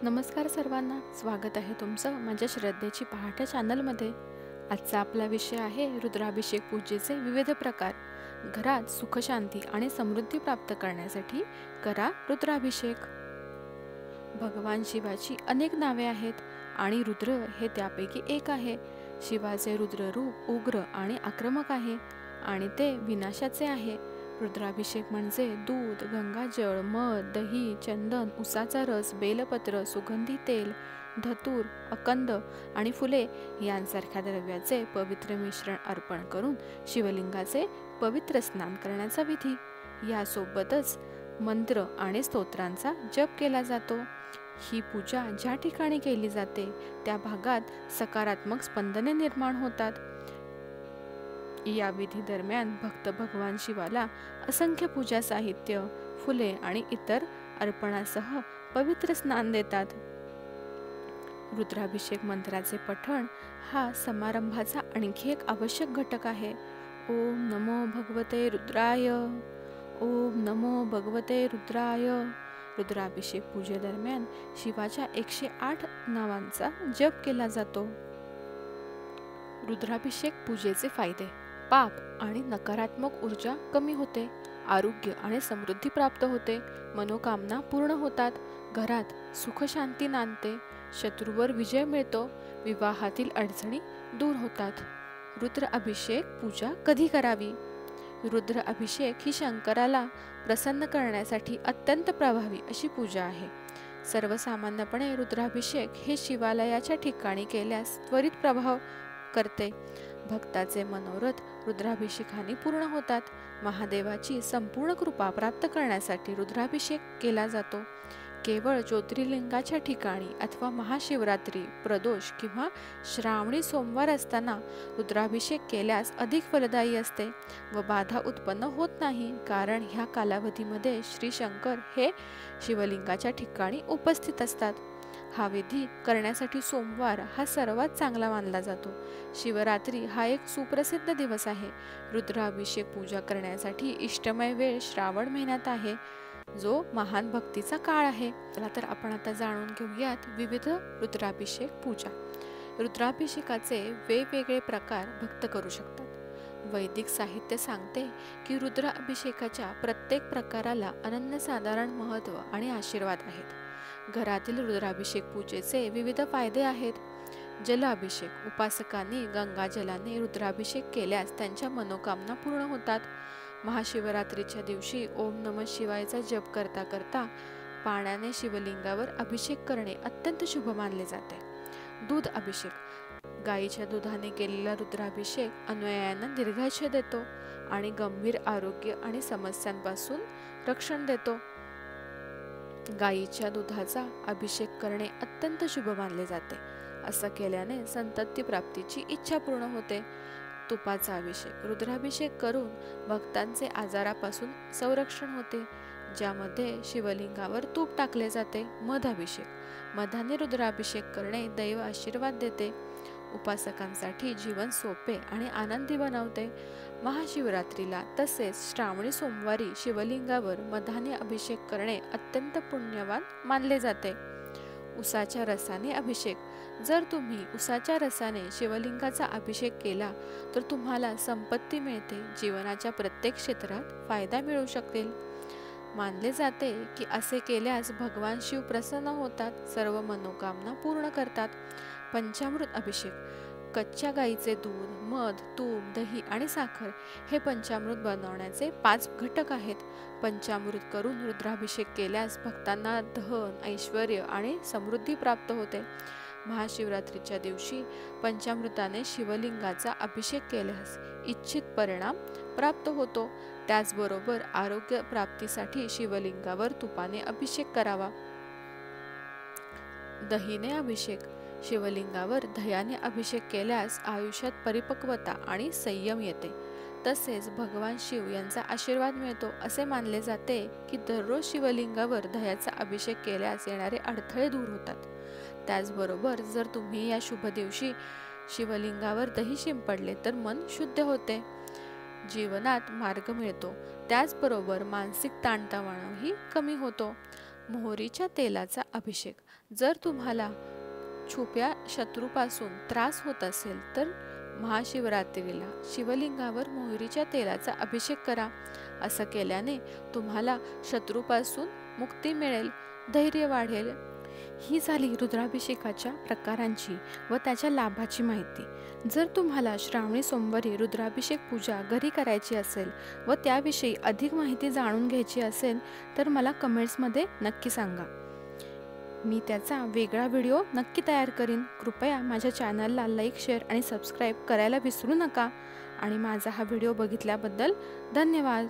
नमस्कार सर्वांना, स्वागत आहे तुमचं माझ्या श्रद्धेची पहाटे चॅनलमध्ये। आजचा आपला विषय आहे रुद्राभिषेक पूजेचे विविध प्रकार। घरात सुख शांती आणि समृद्धी प्राप्त करण्यासाठी करा रुद्राभिषेक। भगवान शिवाची अनेक नावे आहेत आणि रुद्र हे त्यापैकी एक आहे। शिवाचे रुद्र रूप उग्र आणि आक्रमक आहे आणि ते विनाशाचे आहे। रुद्राभिषेक म्हणजे दूध, गंगाजळ, मध, दही, चंदन, उसाचा रस, बेलपत्र, सुगंधी तेल, धतूर, अकंद आणि फुले यांसारख्या द्रव्याचे पवित्र मिश्रण अर्पण करून शिवलिंगाचे पवित्र स्नान करण्याचा विधी। यासोबतच मंत्र आणि स्तोत्रांचा जप केला जातो। ही पूजा ज्या ठिकाणी केली जाते त्या भागात सकारात्मक स्पंदने निर्माण होतात। या विधी दरम्यान भक्त भगवान शिवाला असंख्य पूजा साहित्य, फुले आणि इतर अर्पणासह पवित्र स्नान देतात। रुद्राभिषेक मंत्राचे पठण हा समारंभाचा आणखी एक आवश्यक घटक आहे। ओम नमो भगवते रुद्राय, ओम नमो भगवते रुद्राय। रुद्राभिषेक पूजेदरम्यान शिवाच्या 108 नावांचा जप केला जातो। रुद्राभिषेक पूजेचे फायदे: पाप आणि नकारात्मक ऊर्जा कमी होते, आरोग्य आणि समृद्धी प्राप्त होते, मनोकामना पूर्ण होतात, घरात सुख शांती नांदते, शत्रूवर विजय मिळतो, विवाहातील अडचणी दूर होतात। रुद्र अभिषेक पूजा कधी करावी? रुद्र अभिषेक ही शंकराला प्रसन्न करण्यासाठी अत्यंत प्रभावी अशी पूजा आहे। सर्वसामान्यपणे रुद्राभिषेक हे शिवालयाच्या ठिकाणी केल्यास त्वरित प्रभाव करते। भक्ताचे मनोरथ रुद्राभिषेकाने पूर्ण होतात। महादेवाची संपूर्ण कृपा प्राप्त करण्यासाठी रुद्राभिषेक केला जातो। केवळ ज्योतिर्लिंगाच्या ठिकाणी अथवा महाशिवरात्री, प्रदोष किंवा श्रावणी सोमवार असताना रुद्राभिषेक केल्यास अधिक फलदायी असते व बाधा उत्पन्न होत नाही, कारण ह्या कालावधीमध्ये श्री शंकर हे शिवलिंगाच्या ठिकाणी उपस्थित असतात। हा विधी करण्यासाठी सोमवार हा सर्वात चांगला मानला जातो। शिवरात्री हा एक सुप्रसिद्ध दिवस आहे। रुद्राभिषेक पूजा करण्यासाठी इष्टमय वेळ श्रावण महिन्यात आहे, जो महान भक्तीचा काळ आहे। चला तर आपण आता जाणून घेऊयात विविध रुद्राभिषेक पूजा। रुद्राभिषेकाचे वेगवेगळे प्रकार भक्त करू शकतात। वैदिक साहित्य सांगते की रुद्राभिषेकाच्या प्रत्येक प्रकाराला अनन्यसाधारण महत्त्व आणि आशीर्वाद आहेत। घरातील रुद्राभिषेक पूजेचे विविध फायदे आहेत। जलाभिषेक: उपासकांनी गंगाजलाने रुद्राभिषेक केल्यास त्यांच्या मनोकामना पूर्ण होतात। महाशिवरात्रीच्या दिवशी ओम नमः शिवायचा जप करता करता पाण्याने शिवलिंगावर अभिषेक करणे अत्यंत शुभ मानले जाते। दूध अभिषेक: गायीच्या दुधाने केलेला रुद्राभिषेक अन्वयांना दीर्घायुष्य देतो आणि गंभीर आरोग्य आणि समस्यांपासून रक्षण देतो। गायीच्या दुधाचा अभिषेक करणे अत्यंत शुभ मानले जाते। असं केल्याने संतती प्राप्तीची इच्छा पूर्ण होते। तुपाचा अभिषेक: रुद्राभिषेक करून भक्तांचे आजारापासून संरक्षण होते, ज्यामध्ये शिवलिंगावर तूप टाकले जाते। मध अभिषेक: मधाने रुद्राभिषेक करणे दैव आशीर्वाद देते, उपासकांसाठी जीवन सोपे आणि आनंदी बनवते। महाशिवरात्रीला तसेच श्रावणी सोमवारी शिवलिंगावर मधाने अभिषेक करणे अत्यंत पुण्यवान मानले जाते। उसाच्या रसाने अभिषेक: जर तुम्ही उसाच्या रसाने शिवलिंगाचा अभिषेक केला तर तुम्हाला संपत्ती मिळते, जीवनाच्या प्रत्येक क्षेत्रात फायदा मिळू शकेल। मानले जाते की असे केल्यास भगवान शिव प्रसन्न होतात, सर्व मनोकामना पूर्ण करतात। पंचामृत अभिषेक: कच्च्या गाईचे दूध, मध, तूप, दही आणि साखर हे पंचामृत बनवण्याचे 5 घटक आहेत। पंचामृत करून रुद्राभिषेक केल्यास भक्तांना धन, ऐश्वर्य आणि समृद्धी प्राप्त होते। महाशिवरात्रीच्या दिवशी पंचामृताने शिवलिंगाचा अभिषेक केल्यास इच्छित परिणाम प्राप्त होतो। त्याचबरोबर आरोग्य प्राप्तीसाठी शिवलिंगावर तुपाने अभिषेक करावा। दहीने अभिषेक: शिवलिंगावर दह्याने अभिषेक केल्यास आयुष्यात परिपक्वता आणि संयम येते, तसेच भगवान शिव यांचा आशीर्वाद मिळतो। असे मानले जाते की दररोज शिवलिंगावर दह्याचा अभिषेक केल्यास येणारे अडथळे दूर होतात। त्याचबरोबर जर तुम्ही या शुभ दिवशी शिवलिंगावर दही शिंपडले तर मन शुद्ध होते, जीवनात मार्ग मिळतो, त्याचबरोबर मानसिक ताणतणावही कमी होतो। मोहरीच्या तेलाचा अभिषेक. जर तुम्हाला छुप्या शत्रूपासून त्रास होत असेल तर महाशिवरात्रीला शिवलिंगावर मोहरीच्या तेलाचा अभिषेक करा. असं केल्याने तुम्हाला शत्रूपासून मुक्ती मिळेल, धैर्य वाढेल. ही झाली रुद्राभिषेकाच्या प्रकारांची व त्याच्या लाभाची माहिती. जर तुम्हाला श्रावणी सोमवारी रुद्राभिषेक पूजा घरी करायची असेल व त्याविषयी अधिक माहिती जाणून घ्यायची असेल तर मला कमेंट्समध्ये नक्की सांगा. मी त्याचा वेगळा व्हिडिओ नक्की तयार करीन. कृपया माझ्या चॅनलला लाईक, शेअर आणि सबस्क्राईब करायला विसरू नका. आणि माझा हा व्हिडिओ बघितल्याबद्दल धन्यवाद.